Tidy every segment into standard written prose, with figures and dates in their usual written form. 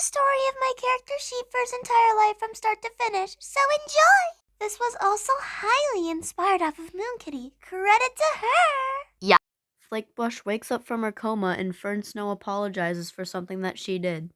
the story of my character Sheepfur's entire life from start to finish, so enjoy! This was also highly inspired off of Moonkitti. Credit to her! Yeah. Flakebush wakes up from her coma and Fern Snow apologizes for something that she did.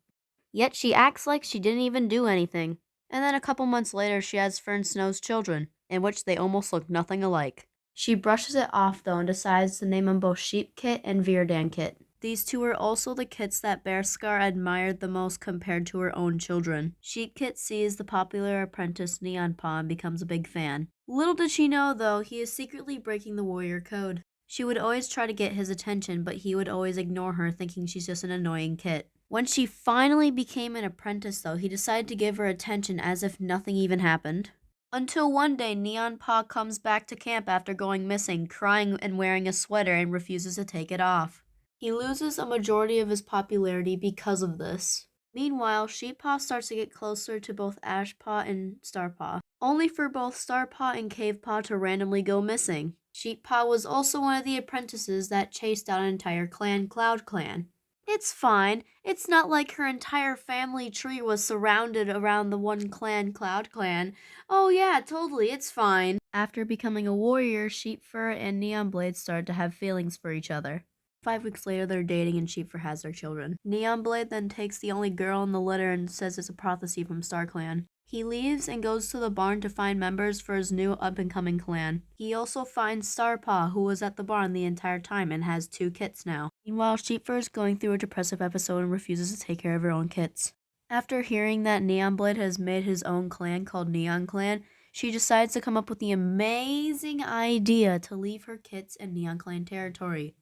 Yet she acts like she didn't even do anything. And then a couple months later, she has Fern Snow's children, in which they almost look nothing alike. She brushes it off though and decides to name them both Sheepkit and Viridianfoot. These two are also the kits that Bearscar admired the most compared to her own children. Sheepkit sees the popular apprentice Neonpaw and becomes a big fan. Little did she know though, he is secretly breaking the warrior code. She would always try to get his attention, but he would always ignore her, thinking she's just an annoying kit. When she finally became an apprentice though, he decided to give her attention as if nothing even happened. Until one day, Neonpaw comes back to camp after going missing, crying and wearing a sweater and refuses to take it off. He loses a majority of his popularity because of this. Meanwhile, Sheeppaw starts to get closer to both Ashpaw and Starpaw, only for both Starpaw and Cavepaw to randomly go missing. Sheeppaw was also one of the apprentices that chased out an entire clan, Cloudclan. It's fine. It's not like her entire family tree was surrounded around the one clan, Cloudclan. Oh yeah, totally, it's fine. After becoming a warrior, Sheepfur and Neonblade started to have feelings for each other. 5 weeks later, they're dating and Sheepfur has their children. Neonblade then takes the only girl in the litter and says it's a prophecy from Starclan. He leaves and goes to the barn to find members for his new up-and-coming clan. He also finds Starpaw, who was at the barn the entire time and has 2 kits now. Meanwhile, Sheepfur is going through a depressive episode and refuses to take care of her own kits. After hearing that Neonblade has made his own clan called Neonclan, she decides to come up with the amazing idea to leave her kits in Neonclan territory.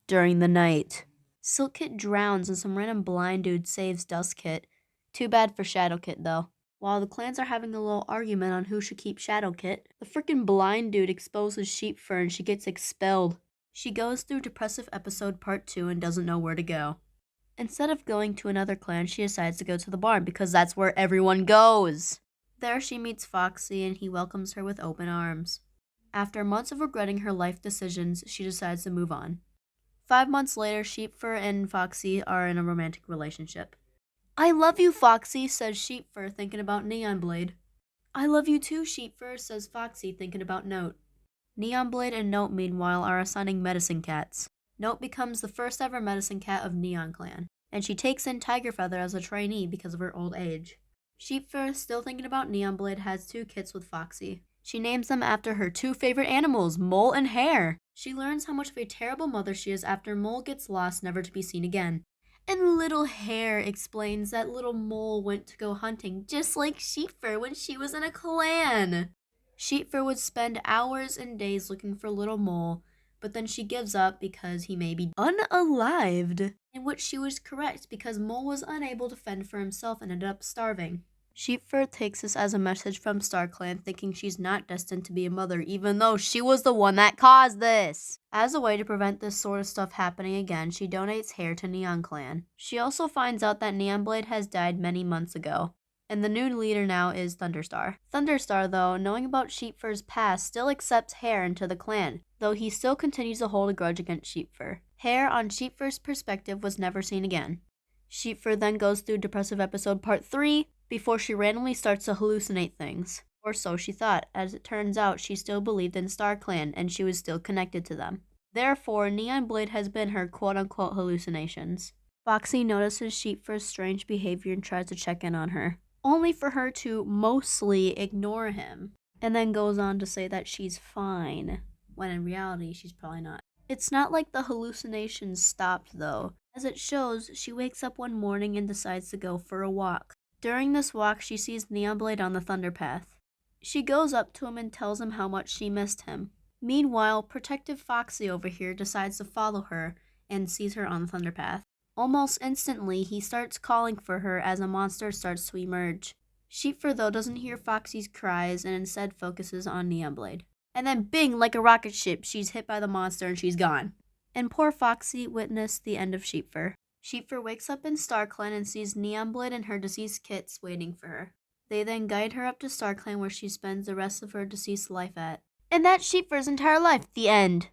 During the night, Silkkit drowns and some random blind dude saves Dustkit. Too bad for Shadowkit though. While the clans are having a little argument on who should keep Shadowkit, the freaking blind dude exposes Sheepfur and she gets expelled. She goes through depressive episode part 2 and doesn't know where to go. Instead of going to another clan, she decides to go to the barn because that's where everyone goes. There she meets Foxy and he welcomes her with open arms. After months of regretting her life decisions, she decides to move on. 5 months later, Sheepfur and Foxy are in a romantic relationship. I love you, Foxy, says Sheepfur, thinking about Neonblade. I love you too, Sheepfur, says Foxy, thinking about Note. Neonblade and Note, meanwhile, are assigning medicine cats. Note becomes the first ever medicine cat of Neonclan, and she takes in Tigerfeather as a trainee because of her old age. Sheepfur, still thinking about Neonblade, has 2 kits with Foxy. She names them after her 2 favorite animals, Mole and Hare. She learns how much of a terrible mother she is after Mole gets lost, never to be seen again. And little Hare explains that little Mole went to go hunting just like Sheepfur when she was in a clan. Sheepfur would spend hours and days looking for little Mole, but then she gives up because he may be unalived, in which she was correct because Mole was unable to fend for himself and ended up starving. Sheepfur takes this as a message from Starclan, thinking she's not destined to be a mother, even though she was the one that caused this. As a way to prevent this sort of stuff happening again, she donates Hare to Neonclan. She also finds out that Neonblade has died many months ago, and the new leader now is Thunderstar. Thunderstar, though, knowing about Sheepfur's past, still accepts Hare into the clan, though he still continues to hold a grudge against Sheepfur. Hare, on Sheepfur's perspective, was never seen again. Sheepfur then goes through depressive episode part 3, before she randomly starts to hallucinate things. Or so she thought. As it turns out, she still believed in Starclan, and she was still connected to them. Therefore, Neonblade has been her quote-unquote hallucinations. Foxy notices Sheepfur's strange behavior and tries to check in on her, only for her to mostly ignore him, and then goes on to say that she's fine, when in reality, she's probably not. It's not like the hallucinations stopped, though. As it shows, she wakes up one morning and decides to go for a walk. During this walk, she sees Neonblade on the Thunderpath. She goes up to him and tells him how much she missed him. Meanwhile, protective Foxy over here decides to follow her and sees her on the Thunderpath. Almost instantly, he starts calling for her as a monster starts to emerge. Sheepfur, though, doesn't hear Foxy's cries and instead focuses on Neonblade. And then bing, like a rocket ship, she's hit by the monster and she's gone. And poor Foxy witnessed the end of Sheepfur. Sheepfur wakes up in Starclan and sees Neonblade and her deceased kits waiting for her. They then guide her up to Starclan where she spends the rest of her deceased life at. And that's Sheepfur's entire life. The end.